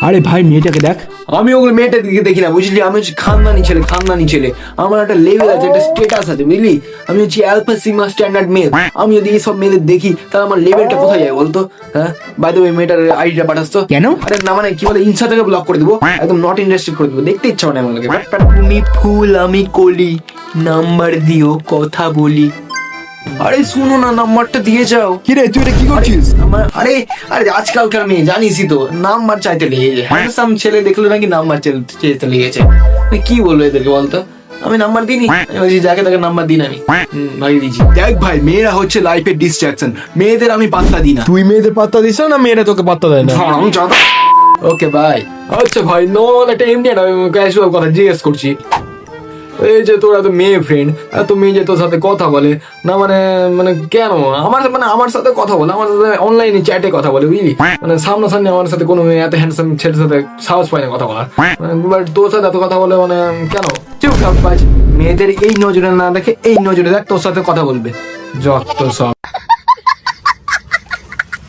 আরে ভাই মেয়েটাকে দেখ। আমি ওগুলো মেয়েটার দিকে দেখি না, বুঝলি? আমি হচ্ছে খানদানি ছেলে। আমার একটা লেভেল আছে, একটা স্টেটাস আছে, বুঝলি? আমি হচ্ছে অ্যালফা সিগমা স্ট্যান্ডার্ড মেল। আমি যদি এইসব মেয়েদের দেখি তাহলে আমার লেভেলটা কোথায় যায় বলতো? হ্যাঁ, বাই দ্য ওয়ে মেয়েটার আইডিটা পাঠাস তো। কেন? আরে না মানে কি বলে, ইনস্টা থেকে ব্লক করে দেবো, একদম নট ইন্টারেস্টেড করে দেবো, দেখতে ইচ্ছা হয় না আমাকে। তুমি ফুল আমি কলি, নাম্বার দিও কথা বলি। আরে শুনো না, নাম্বারটা দিয়ে যাও। কি রে তুই এটা কি করছিস? আরে আরে আজকালকার মেয়ে জানিসই তো, নাম্বার চাইতে লেগে যায়। হ্যান্ডসাম ছেলে দেখলো নাকি নাম্বার চাইতে লেগেছে। কি বলবো এদেরকে বলতো? আমি নাম্বার দিইনি, আমি বলছি যাকে তাকে নাম্বার দিন, আমি ভাই দিয়েছি। দেখ ভাই, মেয়েরা হচ্ছে লাইফের ডিস্ট্রাকশন, মেয়েদের আমি পাত্তা দিই না। তুই মেয়েদের পাত্তা দিস না, মেয়েরা তোকে পাত্তা দেয় না? ওকে ভাই। আচ্ছা ভাই, নর্মাল একটা এমনি একটা ক্যাজুয়াল কথা জিজ্ঞেস করছি। এই যে তোর এত মেয়ে ফ্রেন্ড, এত মেয়ে যে তোর সাথে কথা বলে না, মানে মানে কেন আমার সাথে কথা বলে, আমার সাথে অনলাইনে চ্যাটে কথা বলে, বুঝলি? মানে সামনাসামনি আমার সাথে কোনো মেয়ে এত হ্যান্ডসাম ছেলের সাথে সাহস পায় না কথা বলার, বাট তোর সাথে এত কথা বলে, মানে কেন? চুপচাপ পাঁচ মেয়েদের এই নজরে না দেখে এই নজরে দেখ, তোর সাথে কথা বলবে, যত সব।